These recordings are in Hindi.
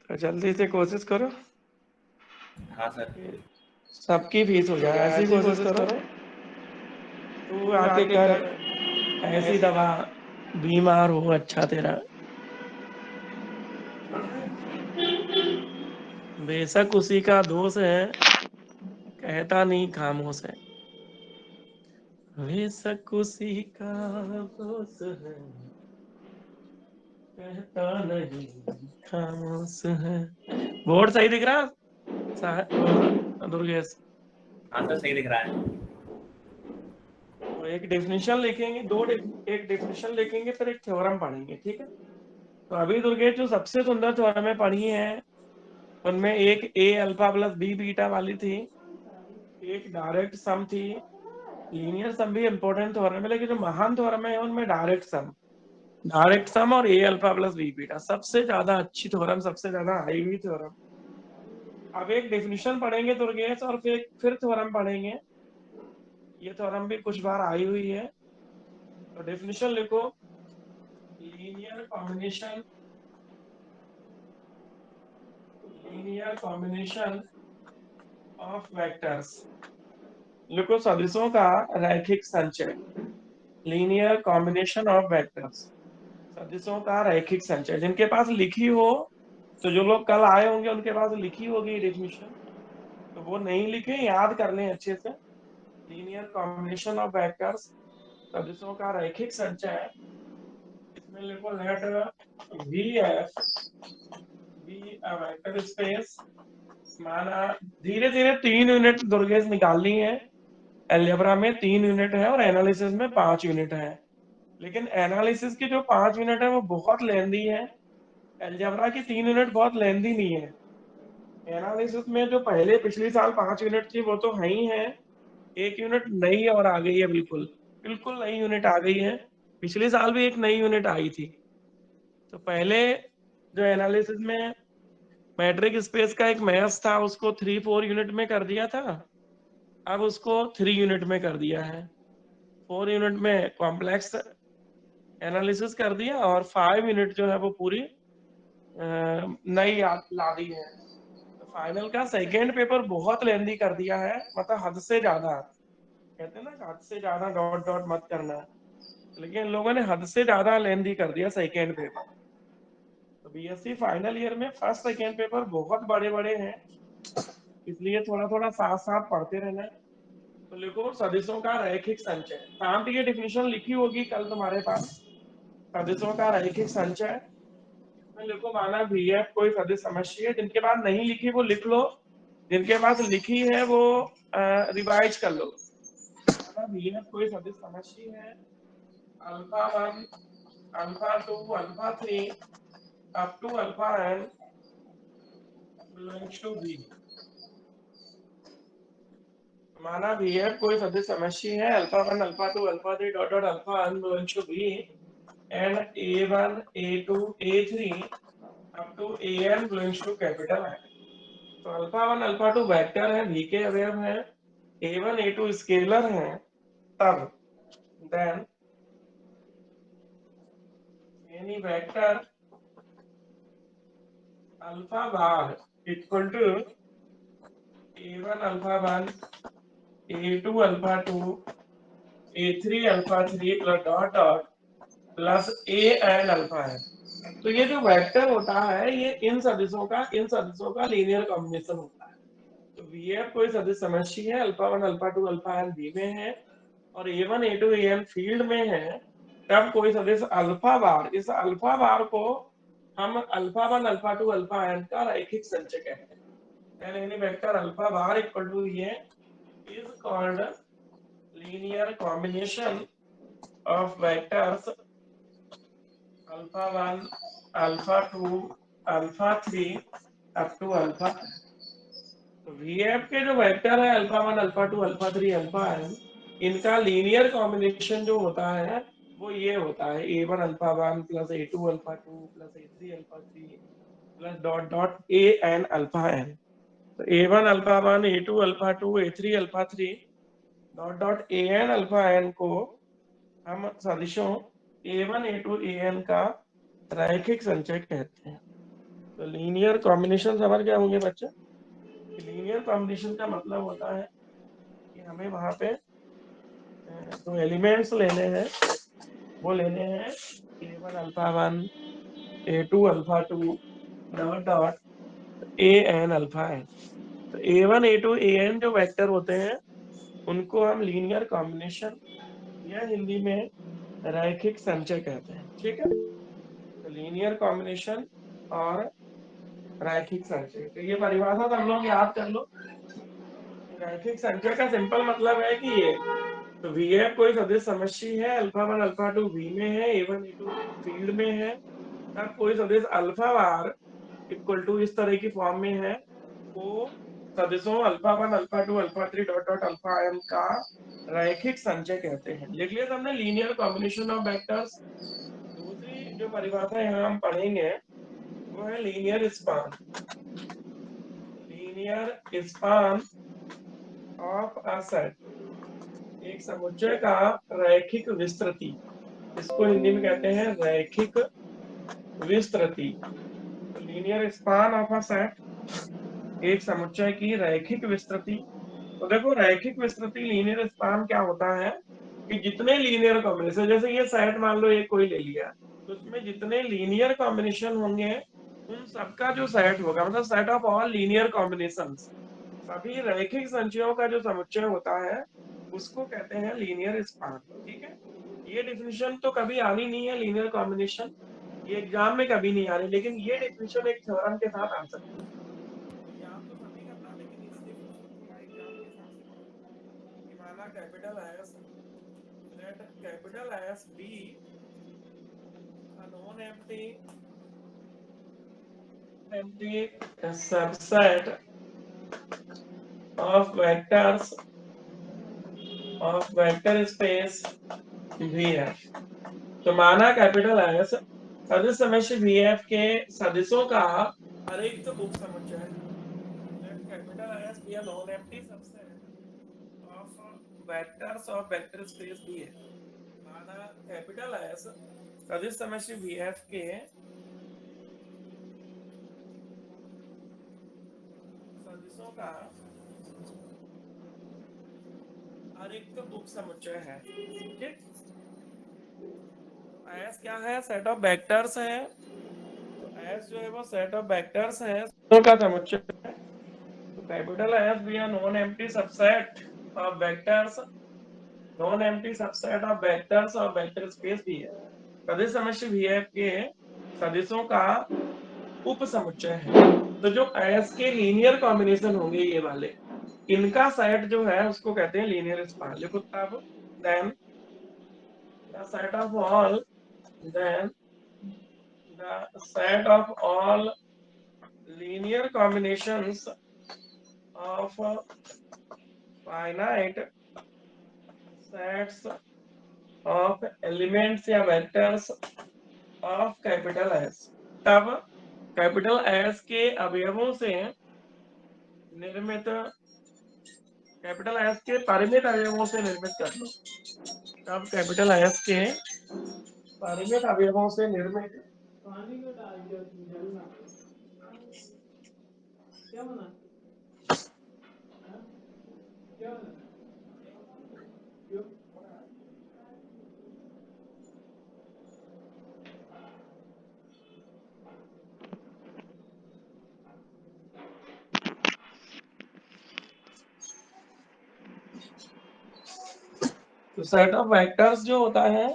जल्दी से कोशिश करो। हाँ सर। सबकी फीस हो जाए, ऐसी कोशिश करो। तू आके कर ऐसी दवा, बीमार हो अच्छा तेरा। बेशक उसी का दोष है, कहता नहीं खामोश है। बेशक उसी का दोष है, कहता नहीं खामोश है। बोर्ड सही दिख रहा दुर्गेश? हाँ सर, सही दिख रहा है। तो एक डेफिनेशन लिखेंगे, एक डेफिनेशन लिखेंगे, फिर एक थ्योरम पढ़ेंगे, ठीक है? तो अभी दुर्गेश जो सबसे सुंदर थ्योरम पढ़ी है उनमें एक ए अल्फा प्लस बी बीटा वाली थी, एक डायरेक्ट सम थी। लीनियर सम भी इंपॉर्टेंट थ्योरम है, लेकिन जो महान थ्योरम है उनमें डायरेक्ट सम और a alpha plus b beta सबसे ज्यादा अच्छी थ्योरम, सबसे ज्यादा हाई हुई थ्योरम। अब एक डेफिनेशन पढ़ेंगे दुर्गेश, और फिर थ्योरम पढ़ेंगे। ये थ्योरम भी कुछ बार आई हुई है। तो डेफिनेशन लिखो, लीनियर कॉम्बिनेशन ऑफ वेक्टर्स। लिखो सदिशों का रैखिक संचय। लीनियर कॉम्बिनेशन ऑफ वेक्टर्स, सदिशों का रैखिक संचय। जिनके पास लिखी हो, तो जो लोग कल आए होंगे उनके पास लिखी होगी डेफिनेशन, तो वो नहीं लिखे, याद कर लें अच्छे से। लीनियर कॉम्बिनेशन ऑफ वेक्टर्स, सदिशों का रैखिक संचय। इसमें लिखो let V F be a vector space. माना धीरे धीरे 3 यूनिट दुर्गेश निकालनी है। अलजेब्रा में 3 यूनिट है और एनालिसिस में 5 यूनिट है। लेकिन एनालिसिस की जो 5 यूनिट है वो बहुत लेंदी है, अलजेब्रा की 3 यूनिट बहुत लेंदी नहीं है। एनालिसिस में जो पहले पिछली साल 5 यूनिट थी वो तो है ही है, 1 यूनिट नई और आ गई है, बिल्कुल बिल्कुल नई यूनिट आ गई है। पिछले साल भी एक नई यूनिट आई थी। तो पहले जो एनालिसिस में मैट्रिक स्पेस का एक मैथ्स था उसको 3-4 यूनिट में कर दिया था, अब उसको 3 यूनिट में कर दिया है। 4 यूनिट में कॉम्प्लेक्स एनालिसिस कर दिया, और 5 यूनिट जो है वो पूरी नई ला दी है। तो फाइनल का सेकेंड पेपर बहुत लेंदी कर दिया है, मतलब हद से ज्यादा। कहते हैं ना, हद से ज्यादा डॉट डॉट मत करना, लेकिन इन लोगों ने हद से ज्यादा लेंदी कर दिया सेकेंड पेपर। तो बीएससी फाइनल ईयर में फर्स्ट सेकेंड पेपर बहुत बड़े बड़े हैं, इसलिए थोड़ा थोड़ा साथ साथ पढ़ते रहना। तो लिखो सदिशों का रैखिक संचय। शांत की डिफिनेशन लिखी होगी कल तुम्हारे पास, सदिशों का रैखिक संचय। इसमें लिखो माना वीएफ कोई सदिश समष्टि है। जिनके पास नहीं लिखी वो लिख लो, जिनके पास लिखी है वो रिवाइज कर लो। माना वीएफ कोई सदिश समष्टि है, alpha 1 alpha 2 alpha 3 up to alpha n belongs to V। माना वीएफ कोई सदिश समष्टि है, alpha 1 alpha 2 alpha 3 dot dot alpha n belongs to V, and A1 A2 A3 up to AN belongs to capital I। तो अल्फा 1 अल्फा 2 वेक्टर है, V के अवयव है, A1 A2 स्केलर है, तब then any vector alpha bar equal to A1 alpha 1 A2 alpha 2 A3 alpha 3 plus dot dot plus AN alpha है। तो ये जो वेक्टर होता है ये इन सदिशों का लीनियर कॉम्बिनेशन होता है। तो VF कोई सदिश समष्टि है, alpha 1 alpha 2 alpha n V में है, और A1 A2 AN फील्ड में है, तब कोई सदिश अल्फा बार, इस अल्फा बार को हम अल्फा 1 अल्फा 2 अल्फा n का रैखिक संचय कहते हैं। यानी any vector alpha bar equal to ये is called linear combination of vectors alpha 1 alpha 2 alpha 3 up to alpha. तो VF के जो वेक्टर है alpha 1 alpha 2 alpha 3 alpha n, इनका लीनियर कॉम्बिनेशन जो होता है वो ये होता है A1 alpha 1 plus A2 alpha 2 plus A3 alpha 3 plus dot dot AN alpha n। तो A1 alpha 1 A2 alpha 2 A3 alpha 3 dot dot AN alpha n को हम सदिशों A1 A2 AN का रैखिक संचय कहते हैं। तो लीनियर कॉम्बिनेशन समझ क्या होंगे बच्चे? लीनियर कॉम्बिनेशन का मतलब होता है कि हमें वहां पे जो एलिमेंट्स लेने हैं वो लेने हैं A1 alpha 1, A2 alpha 2 dot dot AN alpha n। तो A1 A2 AN जो वेक्टर होते हैं उनको हम लीनियर कॉम्बिनेशन या हिंदी में रैखिक संचय कहते हैं। ठीक है, तो लीनियर कॉम्बिनेशन और रैखिक संचय, तो ये परिभाषा तो हम लोग याद कर लो। रैखिक संचय का सिंपल मतलब है कि ये तो VF कोई सदिश समष्टि है, अल्फा 1 अल्फा 2 V में है, A1 A2 फील्ड में है, तब कोई सदिश अल्फा बार इक्वल टू इस तरह की फॉर्म में है, वो सदिशों alpha 1 alpha 2 alpha 3 dot dot alpha m का रैखिक संचय कहते हैं। लिख लिया हमने लीनियर कॉम्बिनेशन ऑफ वेक्टर्स। दूसरी जो परिभाषा यहाँ हम पढ़ेंगे वो है linear span. Linear span of a set, एक समुच्चय का रैखिक विस्तृति, इसको हिंदी में कहते हैं रैखिक विस्तृति। Linear span of a set, एक समुच्चय की रैखिक विस्तृति। तो देखो रैखिक विस्तृति लीनियर स्पान क्या होता है कि जितने लीनियर कॉम्बिनेशन, जैसे ये सेट मान लो एक कोई ले लिया, तो उसमें जितने लीनियर कॉम्बिनेशन होंगे उन सबका जो सेट होगा, मतलब set of all linear combinations, सभी रैखिक संचयों का जो समुच्चय होता है उसको कहते हैं लीनियर स्पान। ठीक है, ये डेफिनेशन तो कभी आनी नहीं है लीनियर कॉम्बिनेशन, ये एग्जाम में कभी नहीं आ रही, लेकिन ये डेफिनेशन एक थ्योरम के साथ आ सकती है। याद तो सभी करना, लेकिन इस डेफिनेशन को थोड़ा एग्जाम के हिसाब से पढ़ो कि माना capital S, let capital S be a non-empty subset of vectors of vector space VF। तो माना कैपिटल S सदिश समुच्चय VF के सदिशों का अरेखित उप समुच्चय है। Let capital S be a non-empty subset of vectors of vector space VF। माना कैपिटल S सदिश समुच्चय VF के सदिशों का अरेखित उप समुच्चय है। ठीक, S क्या है? सेट ऑफ वेक्टर्स है। तो S जो है वो सेट ऑफ वेक्टर्स है, सदिशों का समुच्चय है। तो कैपिटल S भी non empty subset of vectors, non empty subset of vectors और वेक्टर स्पेस भी है। सदिश समुच्चय VF के सदिशों का उप समुच्चय है। तो जो S के लीनियर कॉम्बिनेशन होंगे ये वाले, इनका सेट जो है उसको कहते हैं लीनियर स्पान। लिखो तब then the set of all, then the set of all linear combinations of finite sets of elements या vectors of capital S, तब कैपिटल S के अवयवों से निर्मित, कैपिटल S के परिमित अवयवों से निर्मित कर लो। तब कैपिटल S के परिमित अवयवों से निर्मित पानी को डाल दिया तुम जलना क्या बना हाँ? क्या बना क्यों तो सेट ऑफ वेक्टर्स जो होता है,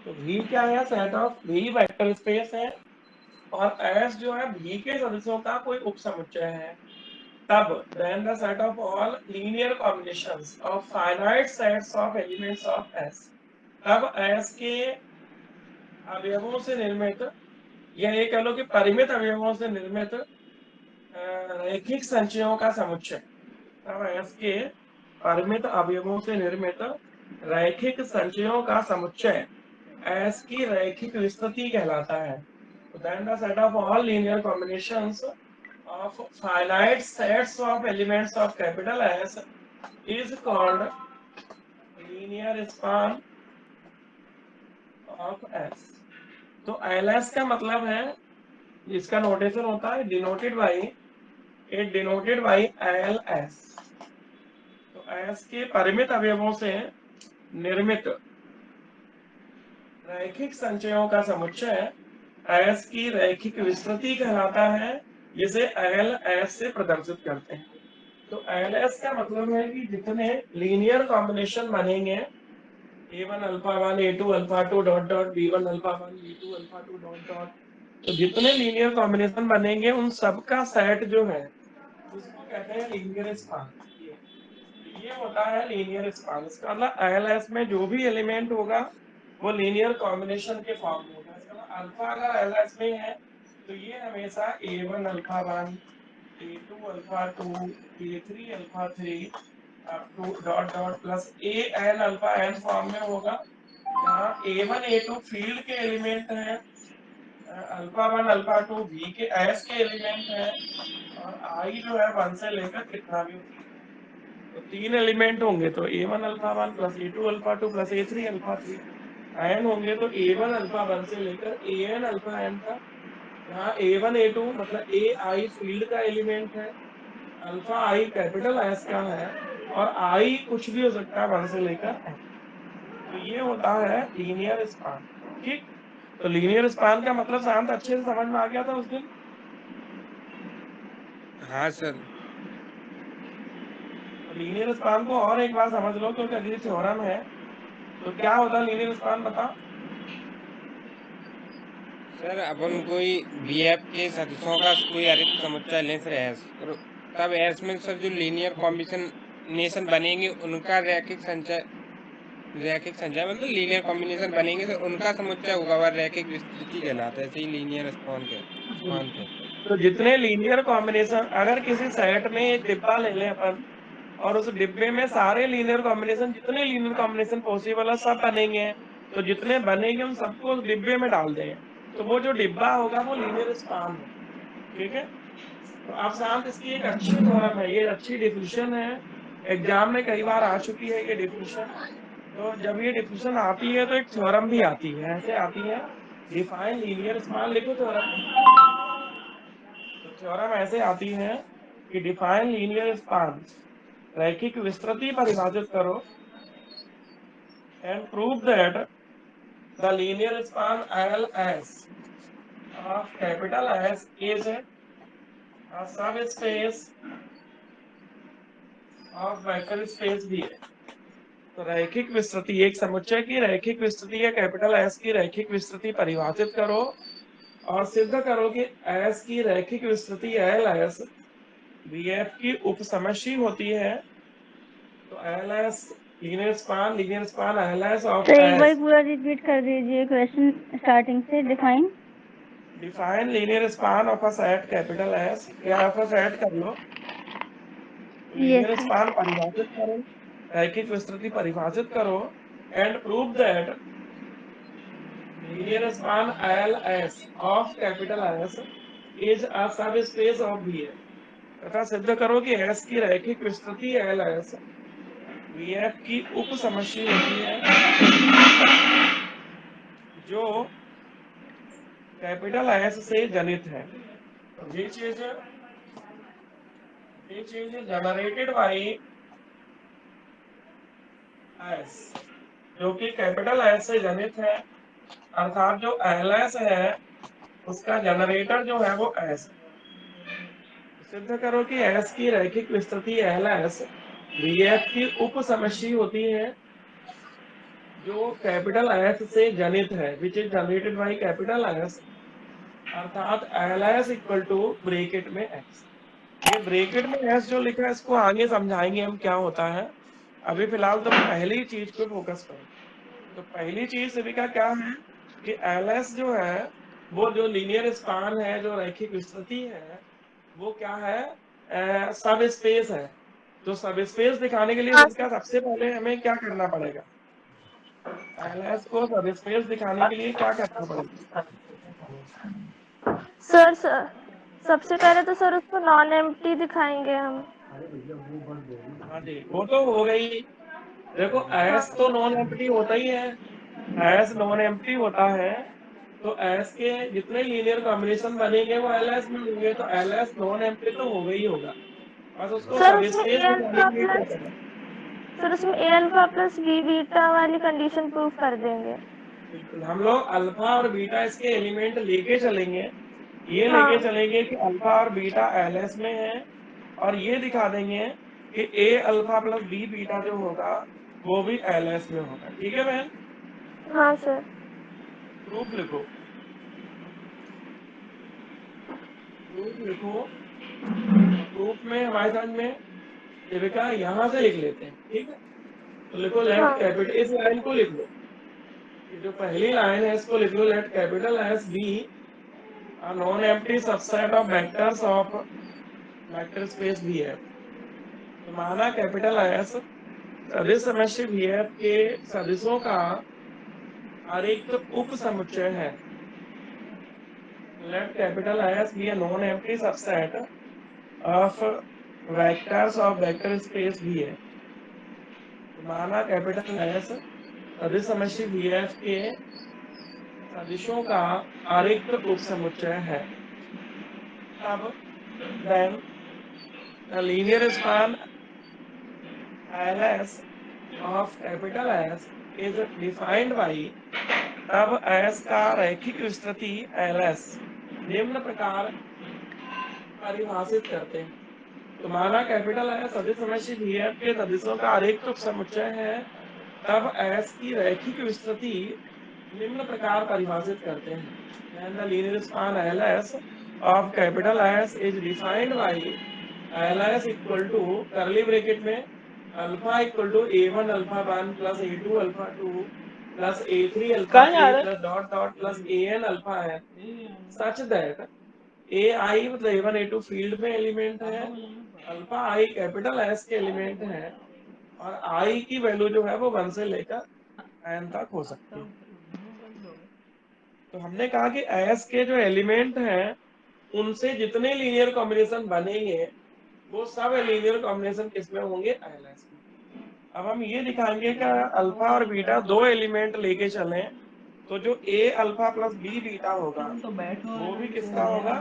तो V क्या है? Set of V vector space है, और S जो है V के सदस्यों का कोई उपसमुच्चय है। तब then the set of all linear combinations of finite sets of elements of S, तब S के अवयवों से निर्मित, या ये कह लो कि परिमित अवयवों से निर्मित रैखिक संचयों का समुच्चय, तब S के परिमित अवयवों से निर्मित रैखिक संचयों का समुच्चय S की रैखिक विस्तृति कहलाता है। तो then the set of all linear combinations of finite sets of elements of capital S is called linear span of S। तो एलएस का मतलब है, इसका नोटेशन होता है डिनोटेड बाई एल एस। तो एस के परिमित अवयवों से निर्मित रैखिक संचयों का समुच्चय एस की रैखिक विस्तृति कहलाता है, जिसे एल एस से प्रदर्शित करते हैं। तो एल एस का मतलब है कि जितने लीनियर कॉम्बिनेशन बनेंगे, a1 alpha 1 a2 alpha 2 dot dot b1 alpha 1 b2 alpha 2 dot dot, तो जितने लीनियर कॉम्बिनेशन बनेंगे उन सबका सेट जो है उसको कहते हैं लीनियर स्पान। ये होता है लीनियर स्पान। इसका मतलब एलएस में जो भी एलिमेंट होगा वो लीनियर कॉम्बिनेशन के फॉर्म में होगा। इसका मतलब अल्फा अगर एलएस में है तो ये हमेशा a1 alpha 1 a2 alpha 2 a3 alpha 3 up to dot dot plus an alpha n form में होगा। यहाँ a1 a2 फील्ड के एलिमेंट हैं, अल्फा 1 अल्फा 2 v के एस के एलिमेंट है, और आई जो है 1 से लेकर कितना भी हो, तो 3 एलिमेंट होंगे तो a1 alpha 1 plus a2 alpha 2 plus a3 alpha 3 एन होंगे, तो a1 अल्फा 1 से लेकर an अल्फा n तक। यहाँ a1 a2 मतलब ए आई फील्ड का एलिमेंट है, अल्फा आई कैपिटल एस का है, और आई कुछ भी हो सकता है 1 से लेकर n। तो ये होता है लीनियर स्पान। ठीक, तो लीनियर स्पान का मतलब शांत अच्छे से समझ में आ गया था उस दिन। हाँ सर। तो लीनियर स्पान को और एक बार समझ लो, क्योंकि अगली थ्योरम है। तो क्या होता है लीनियर स्पान, बता। सर अपन कोई बीएफ के सदस्यों का कोई अरिक्त समुच्चय लें सर एस, और तब एस में सर जो लीनियर कॉम्बिनेशन बनेंगे उनका रैखिक संचय मतलब लीनियर कॉम्बिनेशन बनेंगे तो उनका समुच्चय होगा वह रैखिक विस्तृति कहलाता है। ऐसे ही लीनियर स्पान कहते हैं। तो जितने लीनियर कॉम्बिनेशन, अगर किसी सेट में एक डिब्बा ले लें अपन, और उस डिब्बे में सारे लीनियर कॉम्बिनेशन, जितने लीनियर कॉम्बिनेशन पॉसिबल है सब बनेंगे, तो जितने बनेंगे उन सबको उस डिब्बे में डाल देंगे, तो वो जो डिब्बा होगा वो लीनियर स्पान होगा। ठीक है, तो आप शांत, इसकी एक अच्छी थ्योरम है, ये अच्छी डिफिनेशन है, एग्जाम में कई बार आ चुकी है ये डिफिनेशन। तो जब ये डिफिनेशन आती है तो एक थ्योरम भी आती है, ऐसे आती है, डिफाइन लीनियर स्पान, लिखो थ्योरम। तो थ्योरम ऐसे आती है कि डिफाइन लीनियर स्पान, रैखिक विस्तृति परिभाषित करो, and prove that the linear span L S of capital S is a सब स्पेस ऑफ वेक्टर स्पेस भी है। तो रैखिक विस्तृति, एक समुच्चय की रैखिक विस्तृति या कैपिटल एस की रैखिक विस्तृति परिभाषित करो, और सिद्ध करो कि एस की रैखिक विस्तृति एल एस बीएफ की उपसमष्टि होती है। तो L S linear span L S of तो एक बार एस। पूरा रिपीट कर दीजिए क्वेश्चन स्टार्टिंग से। Define linear span of a set capital S, या ऑफ अ सेट कर लो। लीनियर यस स्पान परिभाषित करो, रैखिक विस्तृति परिभाषित करो, and prove that linear span L S of capital S is a सब स्पेस ऑफ बी एफ, तथा सिद्ध करो कि एस की रैखिक विस्तृति एल एस बी एफ की उप समष्टि होती है, जो कैपिटल एस से जनित है। ये चीज जनरेटेड बाई एस, जो कि कैपिटल एस से जनित है, अर्थात जो एल एस है उसका जनरेटर जो है वो एस है। सिद्ध करो कि एस की रैखिक विस्तृति एल एस बी एफ की उप समष्टि होती है, जो कैपिटल एस से जनित है, which is generated by capital S, अर्थात L S equal to bracket में एस। ये ब्रेकेट में एस जो लिखा है इसको आगे समझाएंगे हम क्या होता है, अभी फिलहाल तुम पहली चीज पे फोकस करो। तो पहली चीज सेविका क्या है कि एल एस जो है वो जो लीनियर स्पान है, जो रैखिक विस्तृति है, वो क्या है, सब स्पेस है। तो सब स्पेस दिखाने के लिए सेविका सबसे पहले हमें क्या करना पड़ेगा, एल एस को सब स्पेस दिखाने के लिए क्या करना पड़ेगा। सर सबसे पहले तो सर उसको नॉन एम्प्टी दिखाएंगे हम। हाँ जी, वो तो हो गई। देखो हाँ एस तो नॉन एम्प्टी होता ही है, एस नॉन एम्प्टी होता है, तो एस के जितने लीनियर कॉम्बिनेशन बनेंगे वो एल एस में होंगे, तो एल एस नॉन एम्प्टी तो होगा ही होगा, बस उसको सर सब उसमें स्पेस ए दिखाने अल्फा के लिए क्या प्लस करना है। सर उसमें ए अल्फा प्लस बी बीटा वाली कंडीशन प्रूफ कर देंगे। बिल्कुल, हम लोग अल्फा और बीटा इसके एलिमेंट लेके चलेंगे, ये लेके हाँ चलेंगे कि अल्फा और बीटा एल एस में है, और ये दिखा देंगे कि ए अल्फा प्लस बी बीटा जो होगा वो भी एल एस में होगा। ठीक है बहन, हाँ सर। प्रूफ लिखो, प्रूफ लिखो। प्रूफ में हमारे समझ में देविका यहाँ से लिख लेते हैं, ठीक है। तो लिखो लेट हाँ कैपिटल, इस लाइन को लिख लो, ये जो पहली लाइन है इसको लिख लो, let capital S be a non-empty subset of vectors of vector space V F. तो माना कैपिटल एस सदिश समष्टि वी एफ के सदिशों का आरेख उप समुच्चय है। Let capital S be a non empty subset of vectors of vector space V F. तो माना कैपिटल एस सदिश समष्टि वी एफ के सदिशों का आरेख उप समुच्चय है, तब then the linear span ls of capital S is defined by, तब S का रैखिक विस्तृति ls निम्न प्रकार परिभाषित करते हैं। तो माना कैपिटल S सदिश समष्टि VF के सदिशों का आरेख उप समुच्चय है, तब S की रैखिक विस्तृति निम्न प्रकार परिभाषित करते हैं। Then the linear span ls of capital S is defined by ls equal to curly bracket में alpha equal to a1 alpha 1 plus a2 alpha 2 plus a3 alpha कहाँ जा 3 रहे plus dot dot plus an alpha n such that ai मतलब a1 a2 फील्ड में एलिमेंट है, अल्फा आई कैपिटल एस के एलिमेंट है, और आई की वैल्यू जो है वो 1 से लेकर n तक हो सकती है। तो हमने कहा कि एस के जो एलिमेंट हैं उनसे जितने लीनियर कॉम्बिनेशन बनेंगे वो सब लीनियर कॉम्बिनेशन किसमें होंगे, एलएस में। अब हम ये दिखाएंगे कि अल्फा और बीटा दो एलिमेंट लेके चलें तो जो ए अल्फा प्लस बी बीटा होगा वो भी किसका होगा,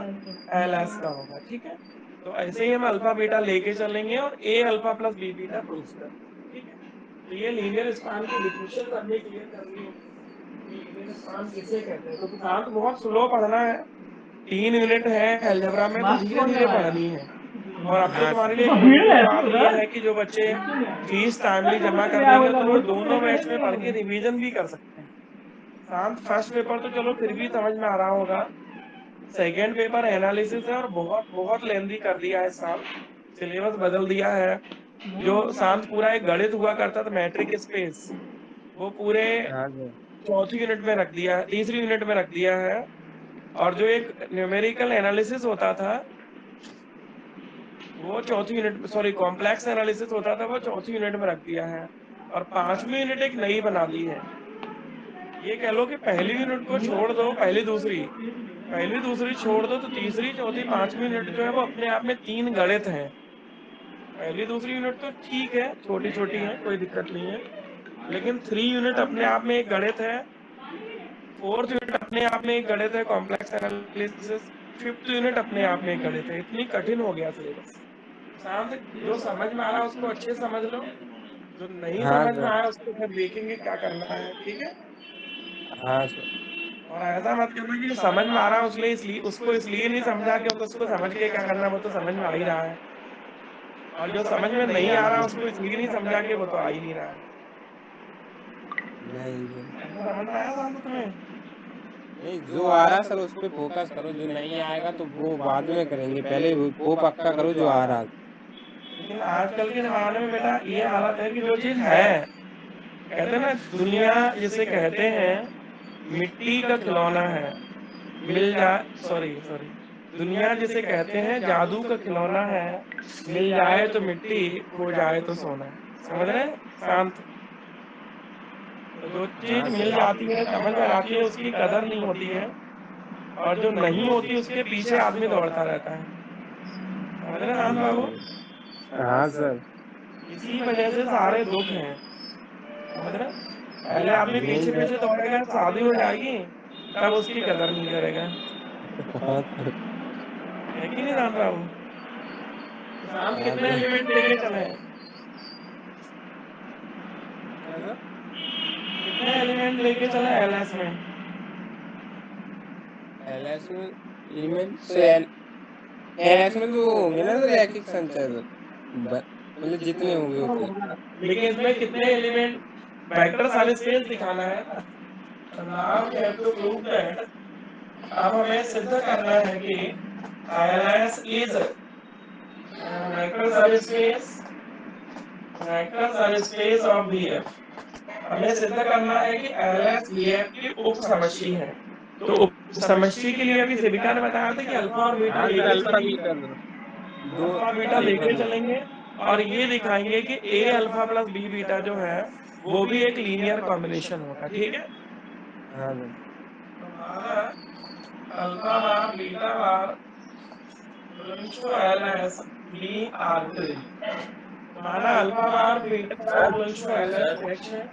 एलएस का होगा। ठीक है, तो ऐसे ही हम अल्फा बीटा लेके चलेंगे और a alpha plus b beta proof करेंगे। ठीक है, तो ये लीनियर स्पान की डिफिनेशन करने क्लियर करनी होगी, लीनियर स्पान किसे कहते हैं। तो सिद्धांत बहुत स्लो पढ़ना है, 3 यूनिट है अलजेब्रा में, तो मास्क धीरे कौन धीरे लगाया? पढ़नी है। और अब तो हाँ तुम्हारे सर। लिए एक भीड़ बेनिफिट है बात तू ये ना? है कि जो बच्चे फीस टाइमली जमा कर मैं देंगे बोला तो वो बोल तो दोनों बैच में पढ़ के मैं रिवीजन भी कर सकते हैं। शांत फर्स्ट पेपर तो चलो फिर भी समझ में आ रहा होगा, सेकेंड पेपर एनालिसिस है और बहुत बहुत लेंदी कर दिया है इस साल, सिलेबस बदल दिया है। जो शांत पूरा एक गणित हुआ करता था मैट्रिक स्पेस, वो पूरे हाँ सर। चौथी यूनिट में रख दिया है, तीसरी यूनिट में रख दिया है। और जो एक न्यूमेरिकल एनालिसिस होता था वो चौथी यूनिट, सॉरी कॉम्प्लेक्स एनालिसिस होता था वो चौथी यूनिट में रख दिया है, और पांचवी यूनिट एक नई बना दी है। ये कह लो कि पहली यूनिट को छोड़ दो, पहली दूसरी छोड़ दो, तो तीसरी चौथी पांचवी यूनिट जो है वो अपने आप में 3 गणित हैं। पहली दूसरी यूनिट तो ठीक है, छोटी छोटी है, कोई दिक्कत नहीं है, लेकिन 3 यूनिट अपने आप में एक गणित है, 4th यूनिट अपने आप में एक गणित है कॉम्प्लेक्स एनालिसिस, 5th यूनिट अपने आप में एक गणित है। इतनी कठिन हो गया सिलेबस। शांत, जो समझ में आ रहा है उसको अच्छे से समझ लो, जो नहीं हाँ समझ में सर। आया उसको फिर देखेंगे क्या करना है। ठीक है, हाँ सर। और ऐसा मत करना कि जो समझ में आ रहा है इसलिए उसको इसलिए नहीं समझा क्योंकि उसको समझ के क्या करना, वो तो समझ में आ ही रहा है, और जो समझ में नहीं आ रहा उसको इसलिए नहीं समझा कि वो तो आ ही नहीं रहा है। नहीं सर। ऐसा समझ में आया शांत तुम्हें? नहीं, जो आ रहा सर उस पे फोकस करो, जो नहीं आएगा तो वो बाद में करेंगे, पहले वो पक्का करो जो आ रहा। लेकिन आजकल के जमाने में बेटा ये हालत है कि जो चीज है, कहते हैं ना दुनिया जिसे कहते हैं मिट्टी का खिलौना है, मिल जाए, सॉरी सॉरी, दुनिया जिसे कहते हैं जादू का खिलौना है, मिल जाए तो मिट्टी, खो जाए तो सोना। समझ रहे हैं शांत? तो जो चीज हाँ मिल सर। जाती है, समझ में आ जाती है, उसकी कदर नहीं होती है, और जो नहीं होती उसके पीछे आदमी दौड़ता रहता है। समझ रहे हैं शांत बाबू? हाँ सर। इसी वजह से सारे दुख हैं। समझ रहे हैं? पहले आदमी मेन पीछे पीछे दौड़ेगा, शादी हो जाएगी, तब उसकी कदर नहीं करेगा। हाँ सर। है कि नहीं जान रहा हूँ? शाम हाँ कितने सर। एलिमेंट लेके चले हैं? क्या सर? कितने एलिमेंट लेके चले एलएस में? एलएस में एलिमेंट तो एलएस में तो वो होंगे ना सर, रैखिक संचय सर। मतलब जितने होंगे उतने। लेकिन इसमें कितने एलिमेंट वेक्टर सब स्पेस दिखाना है ना। Now we have to prove that. अब हमें सिद्ध करना है कि LS is vector sub space, vector sub space of BF. हमें सिद्ध करना है कि एलएस बीएफ की उप समष्टि है। तो उप समष्टि के लिए अभी सेविका ने बताया था कि अल्फा और बीटा हाँ सर, लेके अल्फा चलेंगे, बीटा सर। दो अल्फा बीटा अल्फा लेके बीटा। चलेंगे और ये दिखाएंगे कि ए अल्फा प्लस बी बीटा जो है वो भी एक लीनियर कॉम्बिनेशन होगा। ठीक है, हाँ सर। तो माना alpha bar beta bar belongs to LS being arbitrary। तो माना alpha bar beta bar belongs to LS sir X है।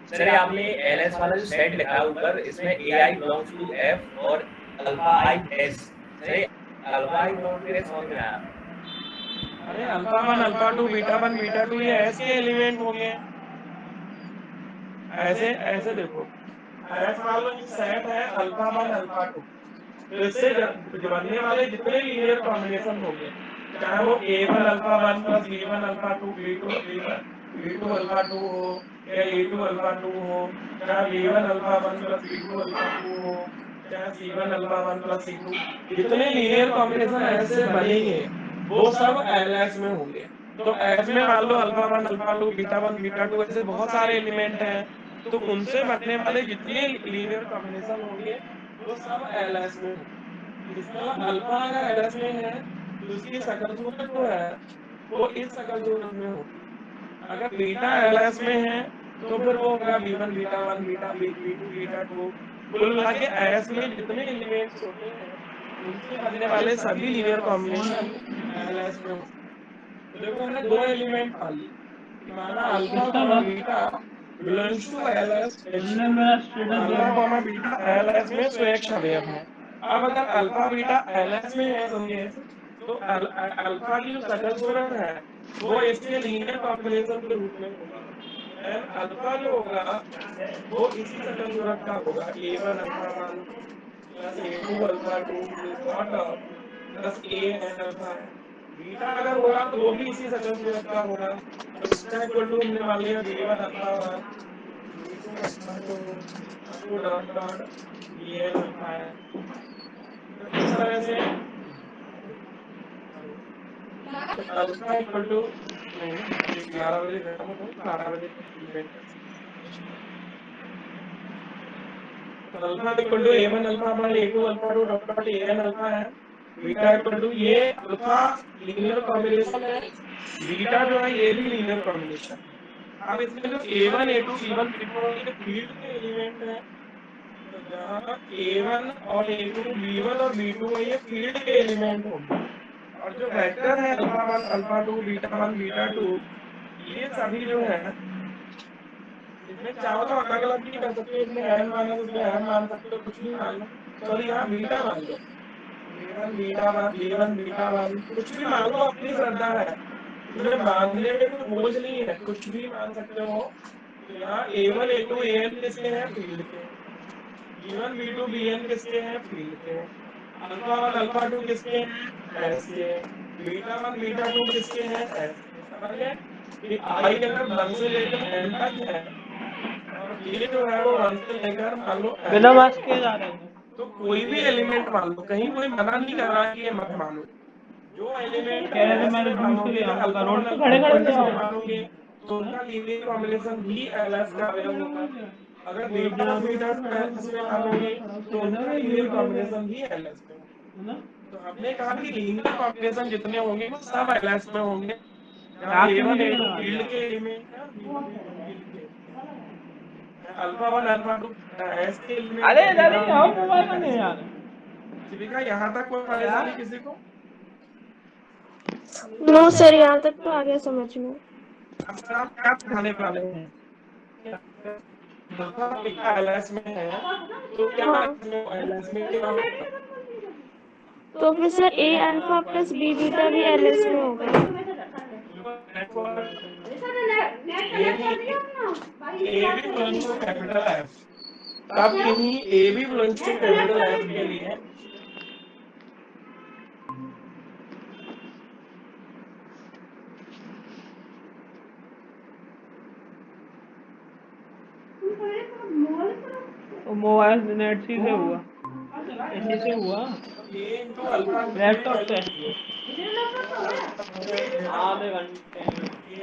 सर ये आपने एलएस वाला जो सेट लिखा है ऊपर, इसमें A I belongs to F और अल्फा आई एस। सर ये alpha I belongs to S समझ में आया? अरे alpha one alpha two beta two ये एस के एलिमेंट होंगे। ऐसे ऐसे देखो, एफ मान लो कि सेट है अल्फा वन अल्फा टू, तो इससे बनने वाले जितने लीनियर कॉम्बिनेशन होंगे, चाहे वो a one alpha one plus b one alpha two b two alpha two हो, या ए टू अल्फा टू हो, चाहे b one alpha one plus b two alpha two हो, चाहे c one alpha one plus c two, जितने लीनियर कॉम्बिनेशन ऐसे बनेंगे वो सब एलएस में होंगे। तो एस में मान लो अल्फा वन बीटा टू ऐसे बहुत सारे एलिमेंट हैं, तो उनसे बनने वाले जितने लीनियर कॉम्बिनेशन होंगे वो सब एलएस में होंगे। इसके अलावा अल्फा अगर एलएस में है तो उसकी शकल सूरत जो है वो इस शकल सूरत में होगी। अगर बीटा एलएस में है तो फिर वो होगा B beta B two beta two. कुल मिला के एस में जितने एलिमेंट्स होते हैं उनसे बनने वाले सभी लीनियर कॉम्बिनेशन एलएस में होते हैं। तो देखो हमने दो एलिमेंट मान लिए कि माना अल्फा इसका कॉमा बस बीटा बिलोंग्स टू एलएस एच। तुमने मेरा स्टेटस अल्फा देखा। कॉमा बीटा एलएस में स्वेच्छ अवयव है। अब अगर अल्फा बीटा एलएस में है समझे, तो अल्फा की जो सकल सूरत है वो इसके लीनियर कॉम्बिनेशन के रूप में होगी। देन अल्फा जो होगा वो इसी सकल सूरत का होगा, a one alpha one plus a two alpha two dot dot plus a N alpha है। बीटा अगर होगा तो वो भी इसी सकल सूरत का होगा, तो बीटा इक्वल टू हमने मान लिया B one alpha one B two alpha two up to dot dot B N alpha है। तो इस तरह से अल्फा इक्वल टू नहीं ना, अभी 11 बजे खत्म हो, 12 बजे तक इवेंट है। तो alpha equal to A one alpha one A two alpha two dot dot A N alpha है। बीटा इक्वल टू ये अल्फा लीनियर कॉम्बिनेशन है, बीटा जो है ये भी लीनियर कॉम्बिनेशन है। अब इसमें जो a one A two b one B two ये फील्ड के एलिमेंट है। तो जहाँ ए वन और ए टू बी वन और बी टू है ये फील्ड के एलिमेंट होंगे, और जो वेक्टर है alpha one alpha two beta two ये सभी जो है इसमें चाहो तो अलग अलग भी कर सकते हो, इसमें एन माना तो इसमें एम मान सकते हो, कुछ भी मान लो। सॉरी यहाँ बीटा मान लो, बी वन बीटा वन कुछ भी मान लो, अपनी श्रद्धा है। इसमें मानने में कोई बोझ नहीं है, कुछ भी मान सकते हो। तो यहाँ a one A two a n किसके हैं? फील्ड के। B one B two b n किसके हैं? फील्ड के। अल्फा वन अल्फा टू किसके हैं? एस के। बीटा वन बीटा टू किसके हैं? एस के। समझ गए कि आई अगर वन से लेकर एन तक है और ये जो है वो वन से लेकर मान लो बिना एन मास्क तक के है, जा रहे थे। तो कोई भी एलिमेंट मान लो, कहीं कोई मना नहीं कर रहा है कि ये मत मानो। जो एलिमेंट कह रहे थे एस मैं तो में दूर से मानोगे ले या आऊंगा, अल्फा वन रोड पे अल्फा खड़े टू खड़े ले एस में आओ। मानोगे तो उनका लीनियर कॉम्बिनेशन भी एलएस का अवयव होगा। अगर वो बीटा जो वन बीटा रोड पे टू खड़ा एस में दुकान वाला मानोगे खड़ा, उससे तो कहना उनका है ये लीनियर ले ले कॉम्बिनेशन भी एलएस में होगा। है ना। तो हमने कहा कि लीनियर कॉम्बिनेशन जितने होंगे वो सब एलएस में होंगे, जहाँ रात ए के वन ए मीटिंग टू लगा फील्ड दिया। के एलिमेंट है और B one B two field के एलिमेंट है। Alpha one alpha two S के एलिमेंट अरे है, इधर बीटा ही वन आओ, बीटा मोबाइल टू में नहीं एस के यार। एलिमेंट। शिविका यहाँ तक कोई यार परेशानी किसी को? नो सर, यहाँ तक तो आ गया समझ में। अब सर आप क्या सिखाने वाले हैं? अल्फा बीटा एलएस में है तो क्या हाँ एलएस में क्या होगा? तो फिर सर ए अल्फा प्लस बी बीटा भी एलएस में होगा। ए भी बिलोंग्स टू कैपिटल एफ, तब इन्हीं ए भी बिलोंग्स टू कैपिटल एफ के लिए मोबाइल नेट सी से हुआ, इसी से हुआ ए इंटू अल्फा लैपटॉप से आधे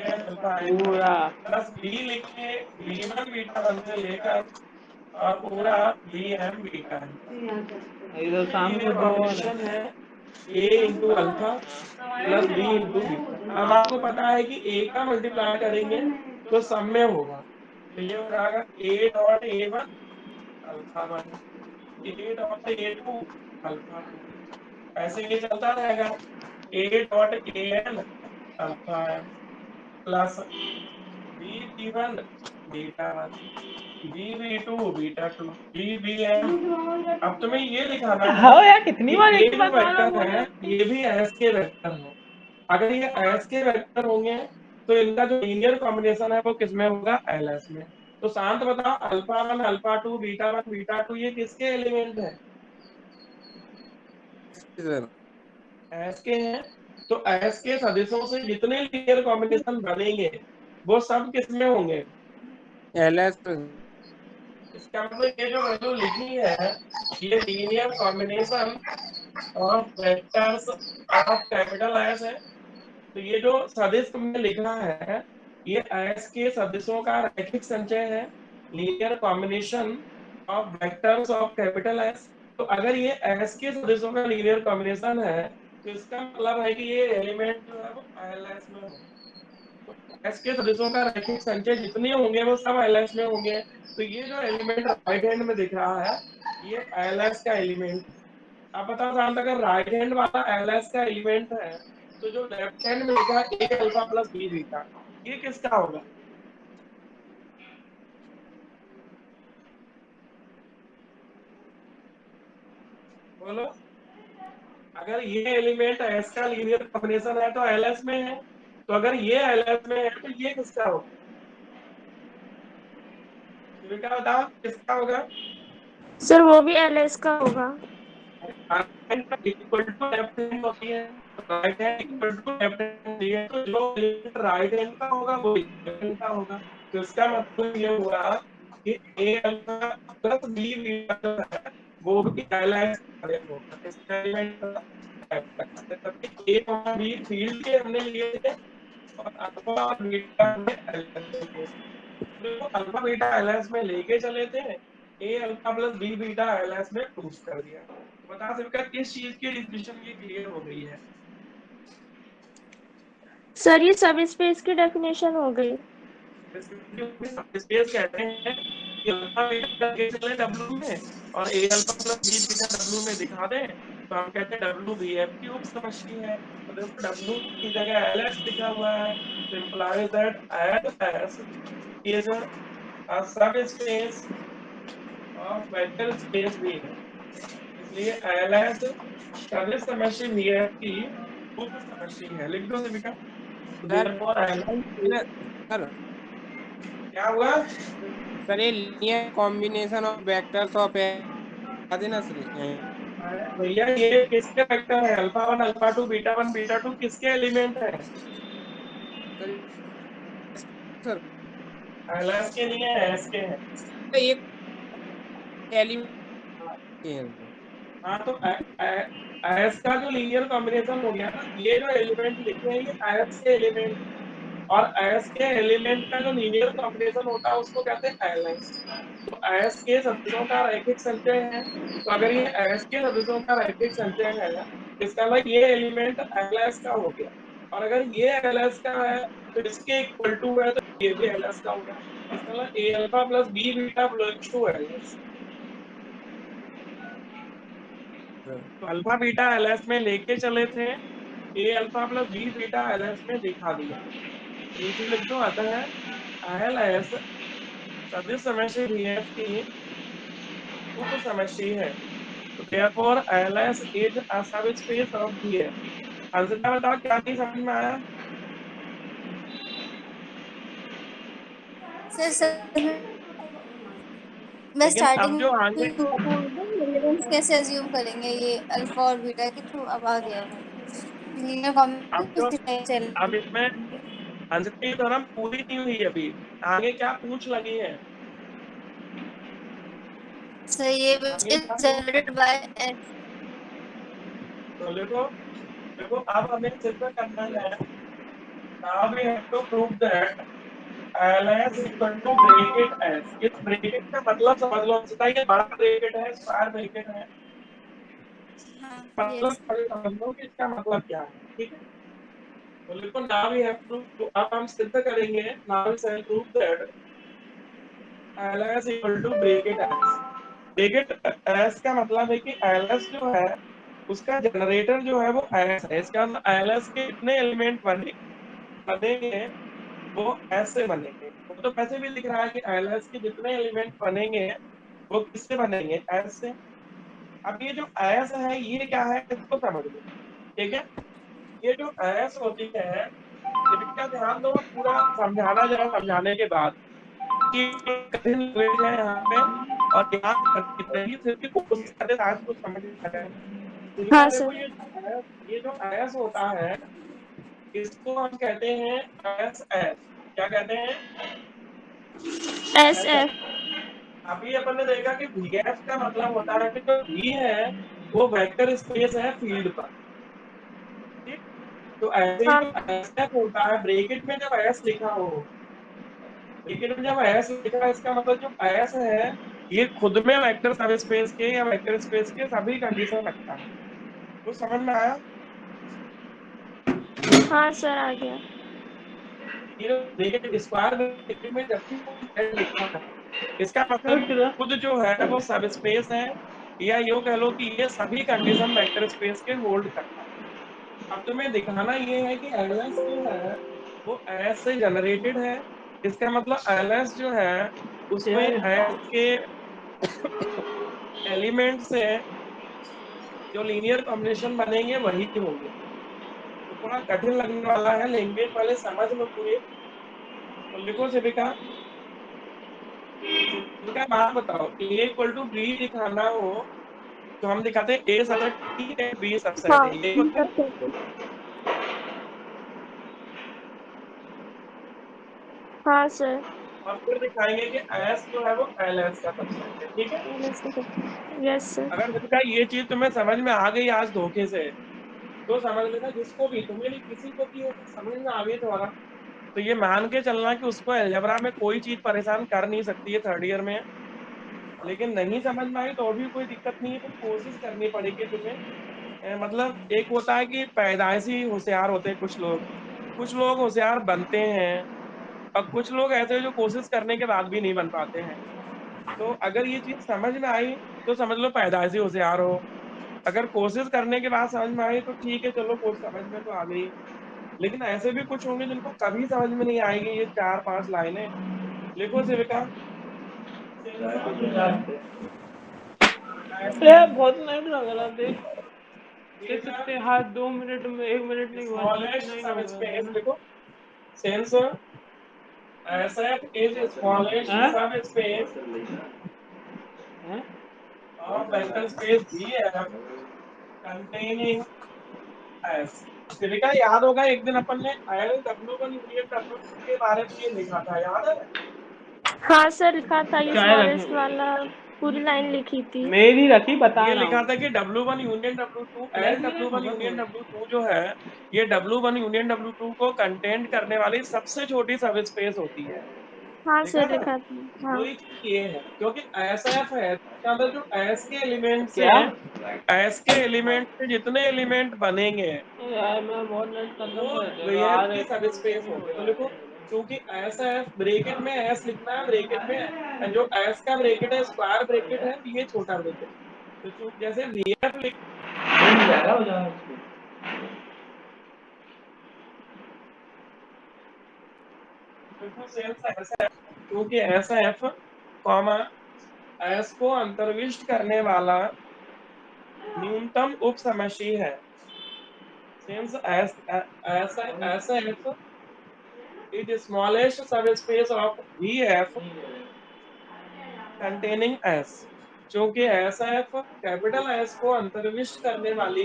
अल्फा पूरा प्लस बी लिख के बी वन बीटा वन से लेकर और पूरा बी एम बीटा है। इधर शाम को दो कॉम्बिनेशन है a into alpha plus b into beta. अब आपको पता है कि ए का मल्टीप्लाई करेंगे तो सब में होगा, तो ये हो जाएगा A dot A one alpha one, A dot A two alpha two, ऐसे ये चलता रहेगा A dot A N alpha N plus B B one beta one, B B two beta two, B B N. अब तुम्हें ये दिखाना है हाँ यार कितनी बार ये एक जो बात वेक्टर है ये भी एस के वेक्टर है। अगर ये एस के वेक्टर होंगे तो इनका जो लीनियर कॉम्बिनेशन है वो किसमें होगा? एलएस में। तो शांत बताओ alpha one alpha two beta two ये किसके एलिमेंट है? सर एस के हैं। तो एस के सदिशों से जितने लीनियर कॉम्बिनेशन बनेंगे वो सब किसमें होंगे? एलएस इसका मतलब ये जो वैल्यू लिखी है ये linear combination of vectors of capital S है। तो ये जो सदिश तुमने लिखा है ये एस के सदिशों का रैखिक संचय है, linear combination of vectors of capital S. तो अगर ये एस के सदिशों का लीनियर कॉम्बिनेशन है तो इसका मतलब है कि ये एलिमेंट जो है वो एलएस में होगा। तो एस के सदिशों का रैखिक संचय जितने होंगे वो सब एलएस में होंगे। तो ये जो एलिमेंट राइट हैंड में दिख रहा है ये एलएस का एलिमेंट। आप बताओ शांत, अगर राइट हैंड वाला एलएस का एलिमेंट है तो जो लेफ्ट हैंड में लिखा है ए अल्फा प्लस बी बीटा ये किसका होगा? बोलो। अगर ये एलिमेंट एस का लीनियर कॉम्बिनेशन है तो एलएस में है, तो अगर ये एलएस में है तो ये किसका होगा? बेटा बताओ किसका होगा? सर वो भी एलएस का होगा। इक्वल टू लेफ्ट हैंड होती है, right hand equal to left hand होती है, तो जो एलिमेंट राइट हैंड का होगा वो लेफ्ट हैंड का होगा। तो इसका मतलब ये हुआ कि ए अल्फा प्लस बी बीटा जो है वो भी एलएस होगा। इसका एलिमेंट ए और बी फील्ड के हमने लिए थे और अल्फा और बीटा हमने एलएस में लिए थे। तो अल्फा बीटा एलएस में लेके चले थे, a alpha plus b beta LS में प्रूफ कर दिया। तो बता सकता किस चीज की डिफिनेशन ये क्लियर हो गई है? सर ये सब स्पेस की डेफिनेशन हो गई। स्पेस कहते हैं कि अल्फा बीटा के चले डब्ल्यू में और a alpha plus b beta W में दिखा दें तो हम कहते हैं डब्ल्यू बी एफ की उप समष्टि है। तो देखो डब्ल्यू की जगह एल एस लिखा हुआ है तो implies that S is a सब स्पेस ऑफ वेक्टर स्पेस भी है, इसलिए एल एस सदिश समष्टि वी एफ की उप समष्टि है। लिख दो बेटा। देयरफॉर एल सर क्या हुआ? सर ये linear combination of vectors of देना सर भैया ये किसके वेक्टर है? अल्फा वन बीटा टू किसके एलिमेंट है? सर एलएस के लिए एस के है। एक एलिमेंट हाँ तो एस का जो लीनियर कॉम्बिनेशन हो गया ना, ये जो एलिमेंट लिखे हैं ये एस के एलिमेंट है और एस के एलिमेंट का जो लीनियर कॉम्बिनेशन होता है उसको कहते हैं एलएस। तो एस के सदिशों का रैखिक संचय है, तो अगर ये एस के सदिशों का रैखिक संचय है इसका मतलब ये एलिमेंट एलएस का हो गया, और अगर ये एलएस का है तो इसके इक्वल टू है तो ये भी एलएस का होगा। इसका मतलब a alpha plus b beta belongs to LS. तो अल्फा बीटा एलएस में लेके चले थे, a alpha plus b beta LS में दिखा दिया। नीचे लिख दो, आता है एलएस सदिश समष्टि VF की उप समष्टि है। तो therefore LS is a subspace of VF। अंशतः बताओ क्या नहीं समझ में आया? सर मैं लेकिन अब स्टार्टिंग जो आगे में हुआ था रिलेवेंस कैसे अज्यूम करेंगे ये अल्फा और बीटा के थ्रू अब आ गया वो लीनियर अब कॉम्बिनेशन जो किस टाइप से अब इसमें अंशतः की थ्योरम पूरी नहीं हुई अभी, आगे क्या पूछ लगी है? सर ये आगे इज क्या पूछ? Generated by S. तो देखो देखो अब हमें सिर्फ करना है, now we have to prove that LS equal to bracket S। इस ब्रैकेट का मतलब समझ लो, ये बड़ा ब्रैकेट है, स्क्वायर ब्रैकेट है, हाँ मतलब यस। पहले समझ लो कि इसका मतलब क्या है, ठीक है? तो देखो now we have to अब हम सिद्ध करेंगे, now we shall prove that LS equal to bracket S। Bracket S का मतलब है कि LS जो है उसका जनरेटर जो है वो S है। इसका मतलब LS के इतने एलिमेंट बनेंगे वो S से बनेंगे। वो तो वैसे भी लिख रहा है कि LS के जितने एलिमेंट बनेंगे वो किससे बनेंगे? S से। अब ये जो S है ये क्या है इसको समझ लो, ठीक है? ये जो S होती है इसका ध्यान दो, पूरा समझाना जरा समझाने के बाद कि कठिन लैंग्वेज है यहाँ पे और यहाँ नहीं, फिर भी कोशिश करते आज कुछ समझ में आ जाए। हाँ देखो सर। ये जो S होता है इसको हम कहते हैं एस एस। क्या कहते हैं? S S S. एफ। अभी अपन ने देखा कि VF का मतलब होता है कि जो V है वो वेक्टर स्पेस है फील्ड पर, ठीक? तो ऐसे ही हाँ जो एस एफ होता है ब्रैकेट में जब एस लिखा हो, ब्रैकेट में जब एस लिखा है इसका मतलब जो एस है ये खुद में वेक्टर सब स्पेस के या वेक्टर स्पेस के सभी कंडीशन रखता है। तो समझ में आया? हाँ सर आ गया। ये ब्रैकेट स्क्वायर ब्रैकेट में जब भी कोई z लिखा है इसका मतलब सर किधर? खुद जो है वो सब स्पेस है, या यूं कह लो कि ये सभी कंडीशन वेक्टर स्पेस के होल्ड करता है। अब तुम्हें दिखाना ये है कि एलएस जो है वो एस से जनरेटेड है। इसका मतलब एलएस जो है उसमें क्या है? एस के एलिमेंट से जो लीनियर कॉम्बिनेशन बनेंगे वही होंगे। तो थोड़ा कठिन लगने वाला है, लैंग्वेज पहले समझ लो पूरी। तो लिखो शिविका, शिविका बात बताओ, ए इक्वल टू बी दिखाना हो तो हम दिखाते हैं ए सबसेट टी है, बी सबसेट हाँ है, ये होता है। हाँ सर। और फिर दिखाएंगे कि एस जो है वो एल एस का सबसेट है, ठीक है? Yes sir. अगर शिविका ये चीज तुम्हें समझ में आ गई आज धोखे से तो समझ लेना, जिसको भी तुम्हें नहीं किसी को भी अगर समझ में आ गई तुम्हारा तो ये मान के चलना कि उसको अलजेब्रा में कोई चीज परेशान कर नहीं सकती है थर्ड ईयर में। लेकिन नहीं समझ में आई तो भी कोई दिक्कत नहीं है, फिर कोशिश करनी पड़ेगी तुम्हें। मतलब एक होता है कि पैदाइशी होशियार होते हैं कुछ लोग होशियार बनते हैं और कुछ लोग ऐसे हैं जो कोशिश करने के बाद भी नहीं बन पाते हैं। तो अगर ये चीज समझ में आई तो समझ लो पैदाइशी होशियार हो, अगर कोशिश करने के बाद समझ में आई तो ठीक है, चलो कुछ समझ में तो आ गई। लेकिन ऐसे भी कुछ होंगे जिनको कभी समझ में नहीं आएगी ये 4-5 लाइनें। लिखो शिविका, बहुत नेट लग रहा देख। देख सकते हैं, हाँ 2 मिनट में 1 मिनट नहीं हुआ, स्मॉलेस्ट 9 सब हो गया था स्पेस ना। लिखो, सेंस SF is smallest हैं? subspace हैं? of vector space VF containing S। Silica याद होगा एक दिन अपन ने LW1 यूनियन W2 के बारे में ये लिखा था, याद है? हाँ सर लिखा था, ये चाय रखी स्मॉलेस्ट वाला पूरी लाइन लिखी थी। मेरी रखी, बता ये रहा लिखा हूँ। था कि W1 यूनियन W2 ब्लैक में रख LW1 होगा यूनियन थोड़ा। W2 जो है ये W1 यूनियन W2 को कंटेंट करने वाली सबसे छोटी सब स्पेस होती है। हाँ लिखा सर था। लिखा था। हाँ वही चीज ये है क्योंकि SF है इसके अंदर जो S के एलिमेंट्स क्या? हैं, S के एलिमेंट से जितने एलिमेंट बनेंगे यार मैं बहुत नेट खत्म वो कर देगा, VF आ रहे की सब स्पेस नहीं हो होंगे। तो जा लिखो, रहे हैं। क्योंकि SF ब्रैकेट में S लिखना है, ब्रैकेट में जो S का ब्रैकेट है स्क्वायर ब्रैकेट है तो ये छोटा ब्रैकेट है। तो जैसे VF ज़्यादा हो जाएगा उसको। लिखो सेल्स SF क्योंकि ऐसा एफ कॉमा एस को अंतर्विष्ट करने वाला न्यूनतम उप समष्टि है। सिंस ऐसा F is the smallest subspace of VF containing S, क्योंकि ऐसा एफ कैपिटल एस को अंतर्विष्ट करने वाली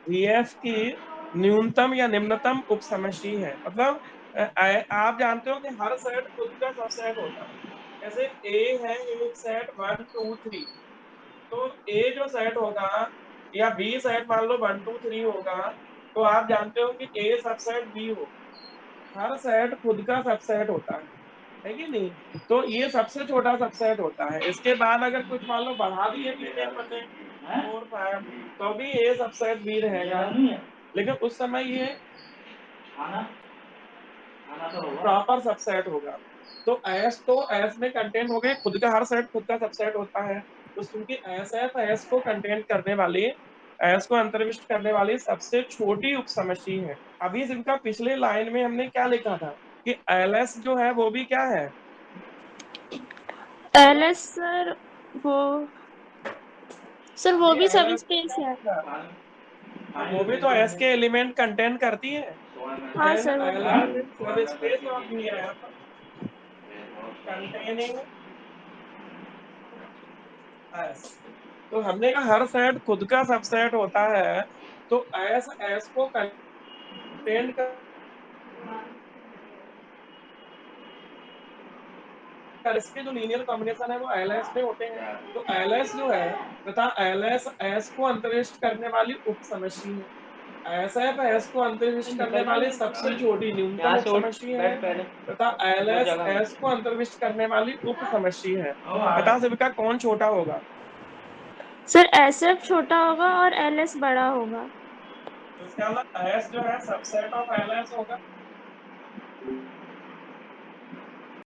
VF की न्यूनतम या निम्नतम उप समष्टि है। मतलब आप जानते हो कि हर सेट खुद का सबसेट होता है। जैसे ए है एक सेट 1 2 3, तो ए जो सेट होगा या बी सेट मान लो 1 2 3 होगा, तो आप जानते हो कि ए सबसेट बी होगा। हर सेट खुद का सबसेट होता है कि नहीं? तो ये सबसे छोटा सबसेट होता है। इसके बाद अगर कुछ मान लो बढ़ा दिए पीछे हमने 4 5, तो भी ए सबसेट बी रहेगा, लेकिन उस समय ये प्रॉपर सबसेट होगा। तो एस में कंटेंट हो गए, खुद का हर सेट खुद का सबसेट होता है। तो क्योंकि एस को कंटेंट करने वाली एस को अंतर्विष्ट करने वाली सबसे छोटी उप समष्टि है। अभी इनका पिछले लाइन में हमने क्या लिखा था कि एलएस जो है वो भी क्या है? एलएस सर वो भी सब स्पेस है। वो भी तो एस के एलिमेंट कंटेन करती है। हाँ देन सर वो LS is subspace of VF containing S. तो हमने कहा हर सेट खुद का सबसेट होता है, तो एस को कंटेन कर इसके जो लीनियर कॉम्बिनेशन है वो एलएस में होते हैं। तो एलएस जो है तथा एलएस एस को अंतरिष्ट करने वाली उप समष्टि है। एसएफ एस को अंतर्विष्ट करने वाली सबसे छोटी न्यूनतम उप समष्टि है तथा एलएस एस को अंतर्विष्ट करने वाली उप समष्टि है। बता सबका कौन छोटा होगा? सर एसएफ छोटा होगा और एलएस बड़ा होगा। तो इसका मतलब एस जो है सबसेट ऑफ एलएस होगा।